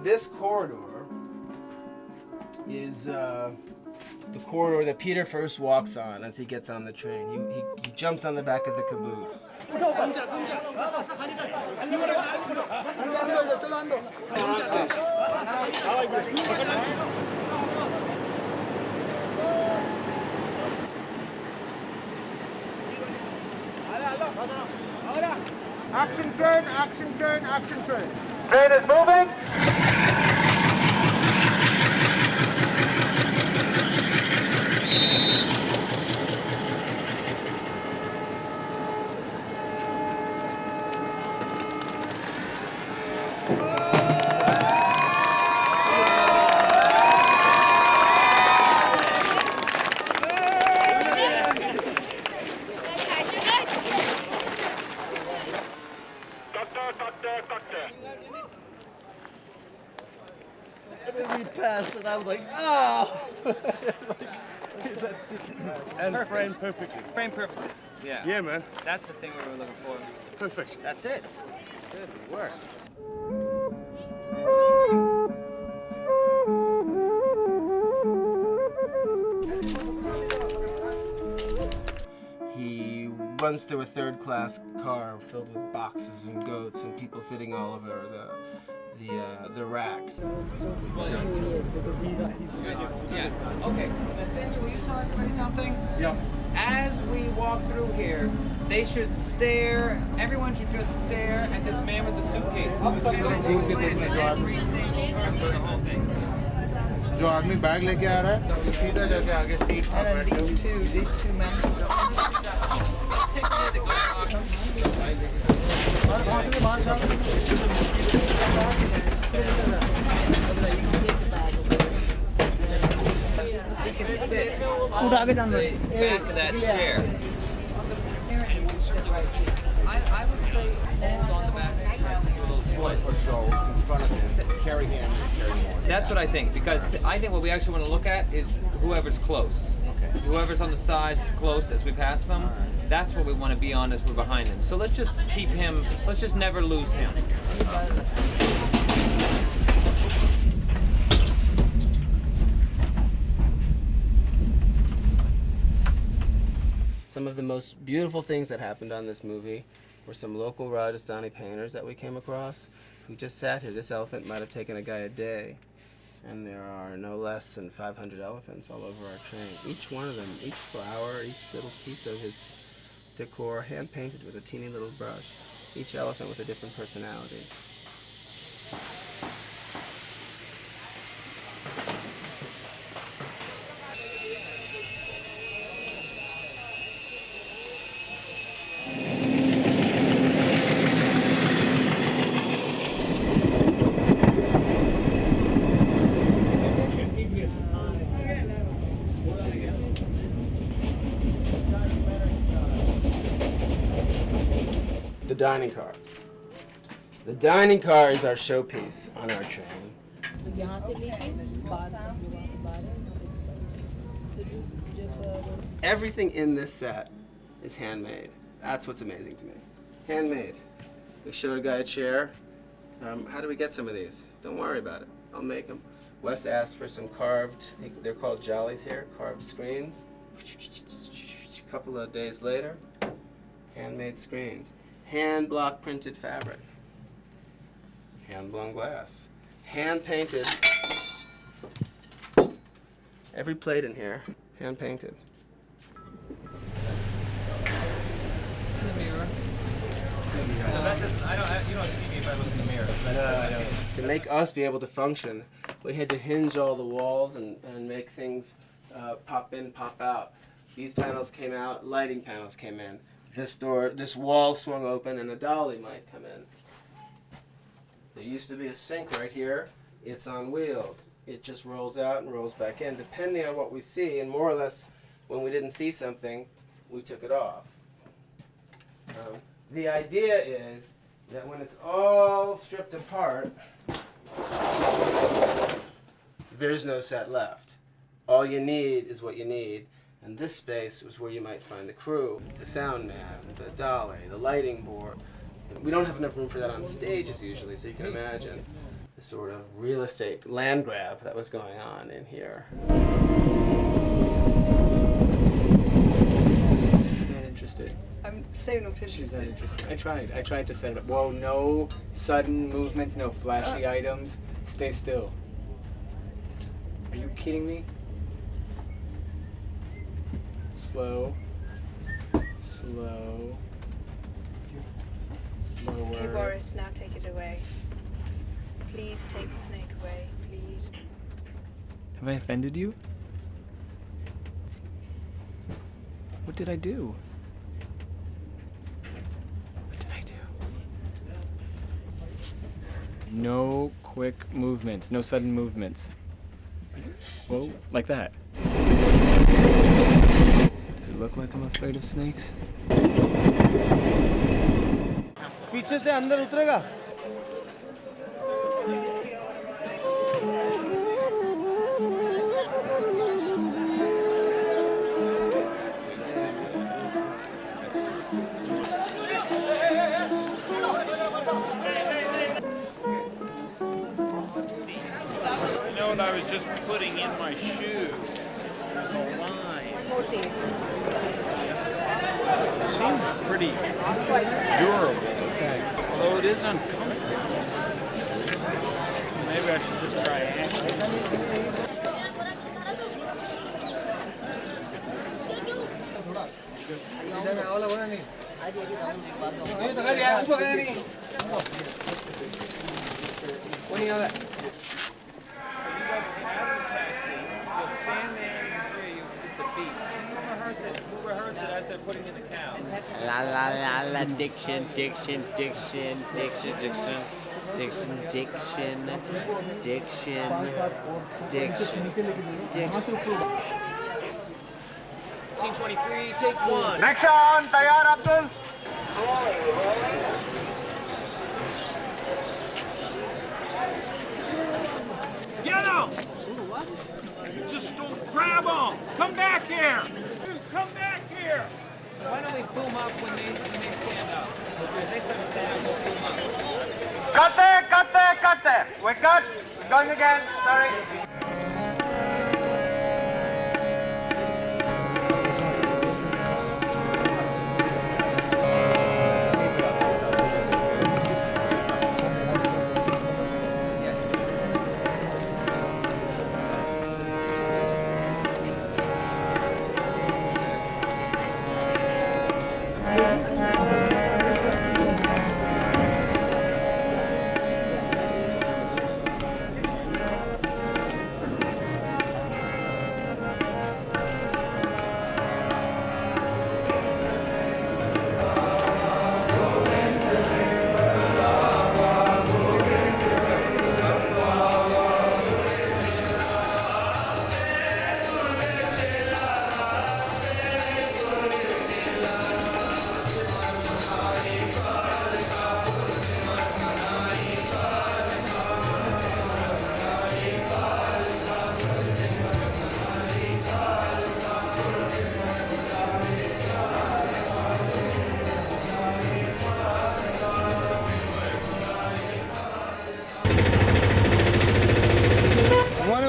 this corridor is the corridor that Peter first walks on as he gets on the train. He jumps on the back of the caboose. Action train, action train, action train. Train is moving. And then we passed, and I was like, oh! And frame perfectly. Frame perfectly. Yeah. Yeah, man. That's the thing we were looking for. Perfect. That's it. Good work. He runs through a third-class car filled with boxes and goats and people sitting all over the racks. Yeah. Okay. Nathaniel, will you tell everybody something? Yeah. As we walk through here, they should stare. Everyone should just stare at this man with the suitcase. Every single person, the whole thing. जो आदमी bag लेके आ रहा है सीधा जाके आगे seat And then these two men. He can sit on the back of that chair. I would say hold on the back of the chair. Or so in front of him, carry him. That's what I think, because I think what we actually want to look at is whoever's close. Okay. Whoever's on the sides close as we pass them, that's what we want to be on as we're behind him. So let's just keep him, let's just never lose him. Some of the most beautiful things that happened on this movie were some local Rajasthani painters that we came across who just sat here. This elephant might have taken a guy a day. And there are no less than 500 elephants all over our train. Each one of them, each flower, each little piece of its decor, hand-painted with a teeny little brush. Each elephant with a different personality. The dining car. The dining car is our showpiece on our train. Everything in this set is handmade. That's what's amazing to me. Handmade. We showed a guy a chair. How do we get some of these? Don't worry about it. I'll make them. Wes asked for some carved, they're called jollies here, carved screens. A couple of days later, handmade screens. Hand block printed fabric. Hand blown glass. Hand painted. Every plate in here, hand painted. You don't see me if I look in the mirror. To make us be able to function, we had to hinge all the walls and make things pop in, pop out. These panels came out, lighting panels came in. This wall swung open and a dolly might come in. There used to be a sink right here. It's on wheels. It just rolls out and rolls back in, depending on what we see, and more or less, when we didn't see something, we took it off. The idea is that when it's all stripped apart, there's no set left. All you need is what you need. And this space was where you might find the crew, the sound man, the dolly, the lighting board. We don't have enough room for that on stages usually, so you can imagine. the sort of real estate land grab that was going on in here. She's not interested. I'm so not interested. She's not interested. I tried to set it up. Whoa, no sudden movements, no flashy items. Stay still. Are you kidding me? Slow. Slow. Slower. Okay, Boris, now take it away. Please take the snake away, please. Have I offended you? What did I do? What did I do? No quick movements, no sudden movements. Whoa, like that. Does it look like I'm afraid of snakes? पीछे से अंदर उतरेगा You know what I was just putting in my shoe? There's a line. Seems pretty durable. Although it is uncomfortable. Maybe I should just try We'll rehearse it as they're putting in the cow. La la la la, diction, diction, diction, diction, diction, diction, diction, diction, diction, diction. Scene 23, take one. Action! Tayar, Abdul! Get him! Just don't grab him! Come back here! Come back here! Why don't we boom up when they stand up? If they start to stand up, we'll boom up. Cut there, cut there, cut there. We cut. Going again. Sorry.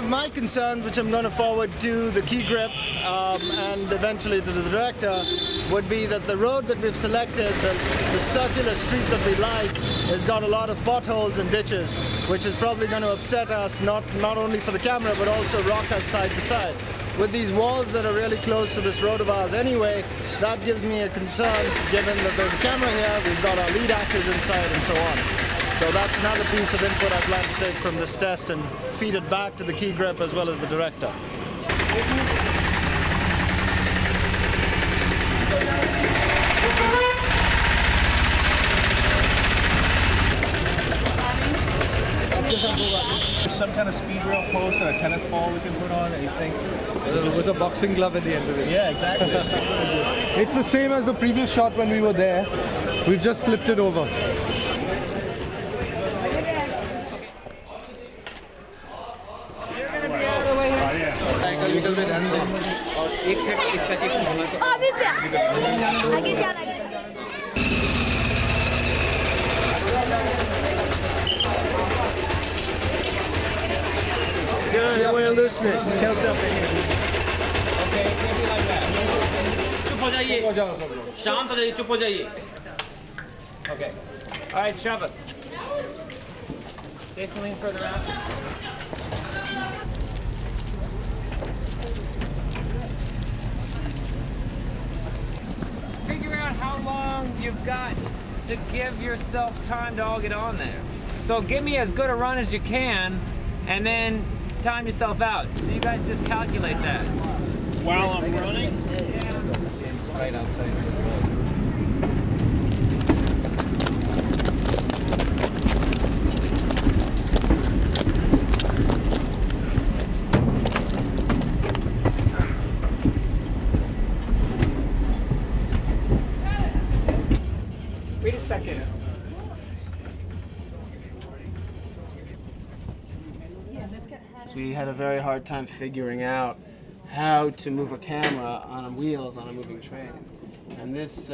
My concerns, which I'm going to forward to the key grip and eventually to the director, would be that the road that we've selected, the circular street that we like, has got a lot of potholes and ditches, which is probably going to upset us, not only for the camera, but also rock us side to side. With these walls that are really close to this road of ours anyway, that gives me a concern, given that there's a camera here, we've got our lead actors inside and so on. So that's another piece of input I plan to take from this test and feed it back to the key grip as well as the director. Some kind of speed rail post and a tennis ball we can put on, anything? With a boxing glove at the end of it. Yeah, exactly. It's the same as the previous shot when we were there. We've just flipped it over. A little bit and I want to loosen it. Tilt up in here. Okay, it can't be like that. चुप हो जाइए हो जाओ सब लोग शांत हो जाइए चुप हो जाइए Okay. All right, shove us. Jason, lean further out. Figure out how long you've got to give yourself time to all get on there. So give me as good a run as you can, and then time yourself out. So you guys just calculate that. While I'm running? It's right outside. Wait a second. We had a very hard time figuring out how to move a camera on wheels on a moving train. And this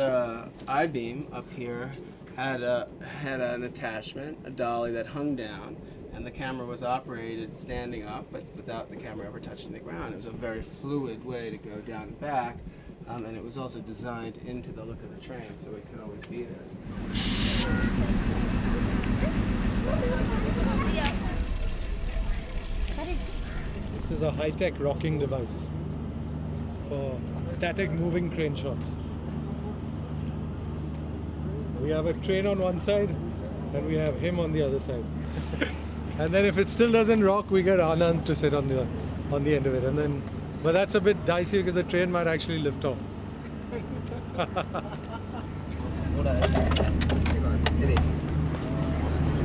I-beam up here had an attachment, a dolly that hung down, and the camera was operated standing up, but without the camera ever touching the ground. It was a very fluid way to go down and back, and it was also designed into the look of the train, so it could always be there. This is a high-tech rocking device for static moving crane shots. We have a train on one side and we have him on the other side. And then if it still doesn't rock, we get Anand to sit on the end of it. And then, but that's a bit dicey because the train might actually lift off.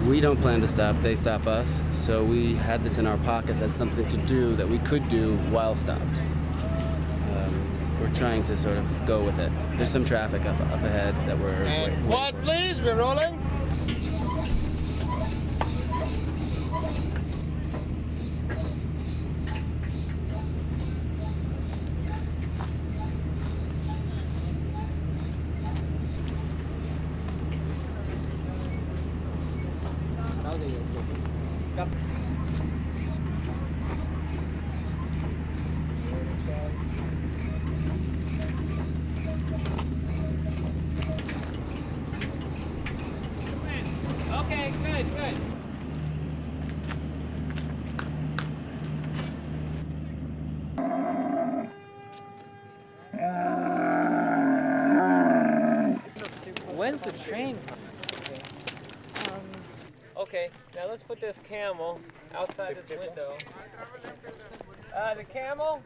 We don't plan to stop, they stop us, so we had this in our pockets as something to do that we could do while stopped. We're trying to sort of go with it. There's some traffic up ahead that we're And quiet, please. We're rolling. Okay, good, good. When's the train coming? Okay, now let's put this camel outside this window. The camel?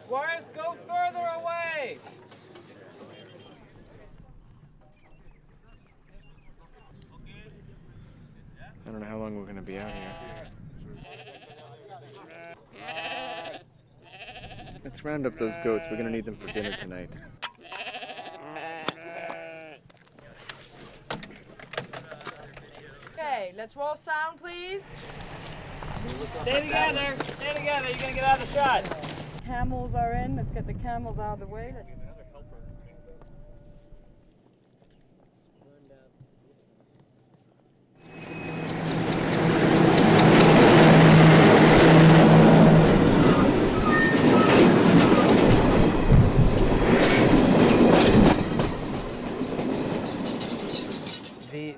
Squires, go further away! I don't know how long we're going to be out here. Let's round up those goats. We're going to need them for dinner tonight. Okay, let's roll sound, please. Stay together! Stay together! You're gonna get out of the shot! Camels are in. Let's get the camels out of the way.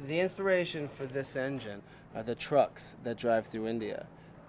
The inspiration for this engine are the trucks that drive through India.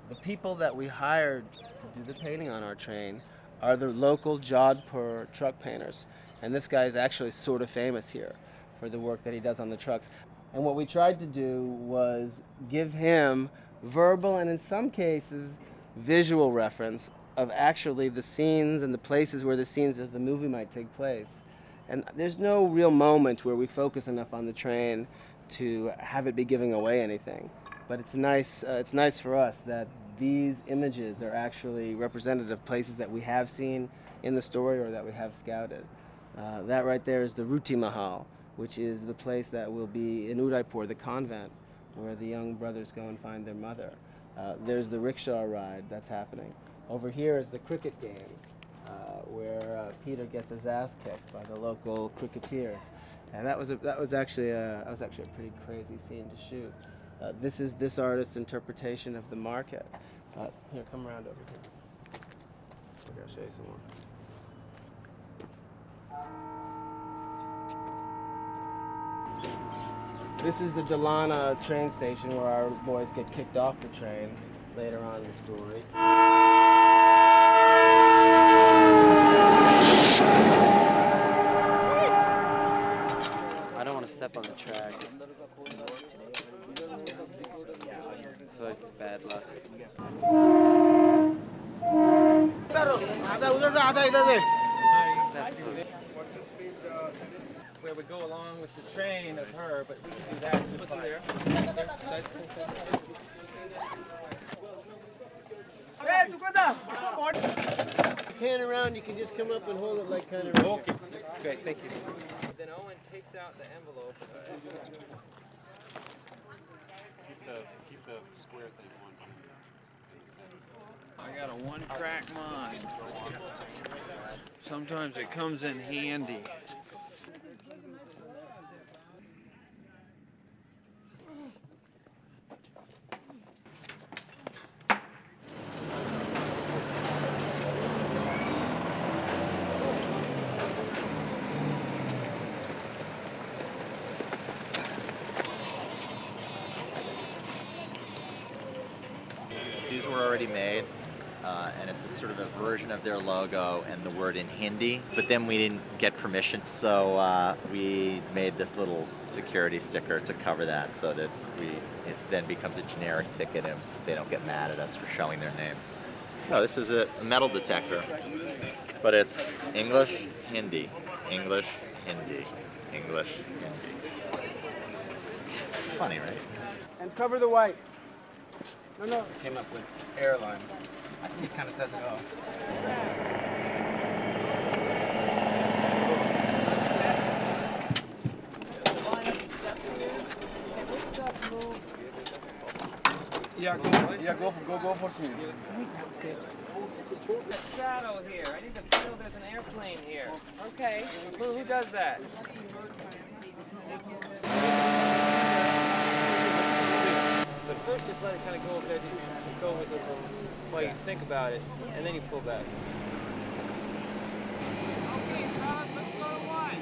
The people that we hired to do the painting on our train are the local Jodhpur truck painters. And this guy is actually sort of famous here for the work that he does on the trucks. And what we tried to do was give him verbal and in some cases visual reference of actually the scenes and the places where the scenes of the movie might take place. And there's no real moment where we focus enough on the train to have it be giving away anything. But it's nice for us that these images are actually representative places that we have seen in the story or that we have scouted. That right there is the Ruti Mahal, which is the place that will be in Udaipur, the convent, where the young brothers go and find their mother. There's the rickshaw ride that's happening. Over here is the cricket game, where Peter gets his ass kicked by the local cricketers. And that was actually a pretty crazy scene to shoot. This is this artist's interpretation of the market. Here, come around over here. Okay, I'll show you some more. This is the Delana train station where our boys get kicked off the train later on in the story. I don't want to step on the tracks. I feel like it's bad luck. Where we go along with the train of her, but we can do that just there. Pan around, you can just come up and hold it like kind of. Okay, great, thank you. Then Owen takes out the envelope. Keep the square thing on. I got a one-track mind. Sometimes it comes in handy. These were already made, and it's a sort of a version of their logo and the word in Hindi, but then we didn't get permission, so we made this little security sticker to cover that so that it then becomes a generic ticket and they don't get mad at us for showing their name. No, this is a metal detector, but it's English, Hindi, English, Hindi, English, Hindi. It's funny, right? And cover the white. No. Came up with airline. I think it kind of says it all. Yeah, go for me. That's good. A shadow here. I need to feel there's an airplane here. Okay. Who does that? But first, just let it kind of go over there. Just go with it while you think about it, and then you pull back. Okay, fellas, let's go to one.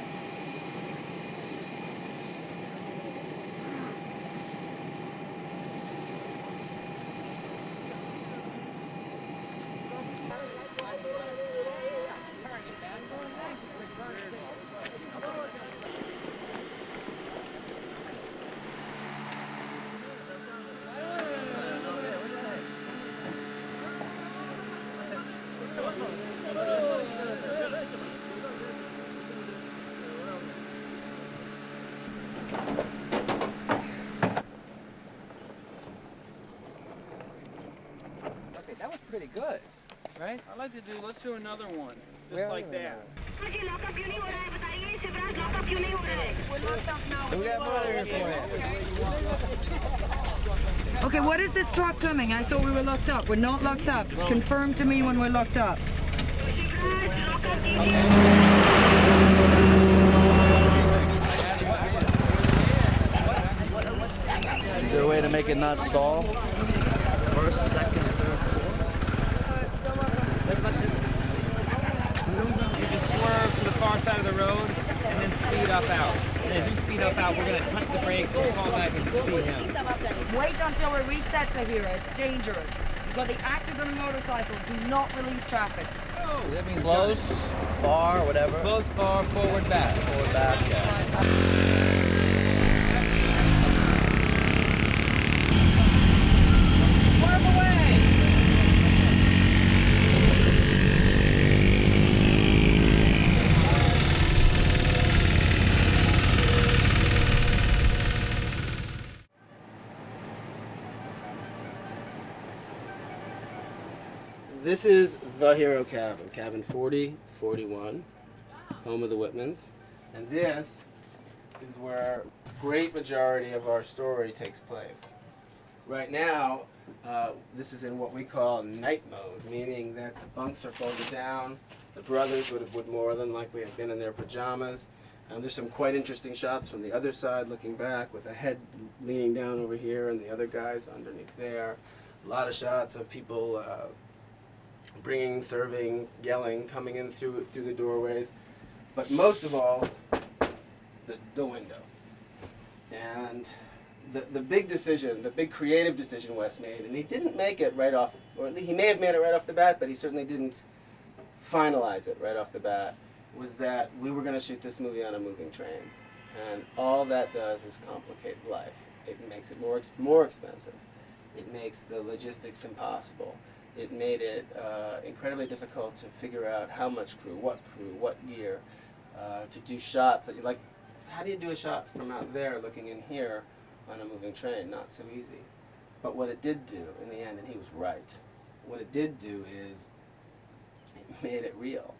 That was pretty good, right? I'd like to do, let's do another one. Just like that. Okay, what is this truck coming? I thought we were locked up. We're not locked up. Confirm to me when we're locked up. Is there a way to make it not stall? First, second, third, fourth. You just swerve to the far side of the road and then speed up out. And as you speed up out, we're going to touch the brakes and fall back and see him. Wait until it resets are here. It's dangerous. You've got the actors on a motorcycle. Do not release traffic. Oh, that means Close, far, whatever. Close, far, forward, back. Forward, back, yeah. This is the Hero Cabin, cabin 4041, home of the Whitmans. And this is where a great majority of our story takes place. Right now, this is in what we call night mode, meaning that the bunks are folded down. The brothers would more than likely have been in their pajamas. There's some quite interesting shots from the other side looking back with a head leaning down over here and the other guys underneath there. A lot of shots of people bringing, serving, yelling, coming in through the doorways. But most of all, the window. And the big decision, the big creative decision Wes made, and he didn't make it right off, or he may have made it right off the bat, but he certainly didn't finalize it right off the bat, was that we were going to shoot this movie on a moving train. And all that does is complicate life. It makes it more expensive. It makes the logistics impossible. It made it incredibly difficult to figure out how much crew, what year, to do shots that you like. How do you do a shot from out there looking in here on a moving train? Not so easy. But what it did do in the end, and he was right, what it did do is it made it real.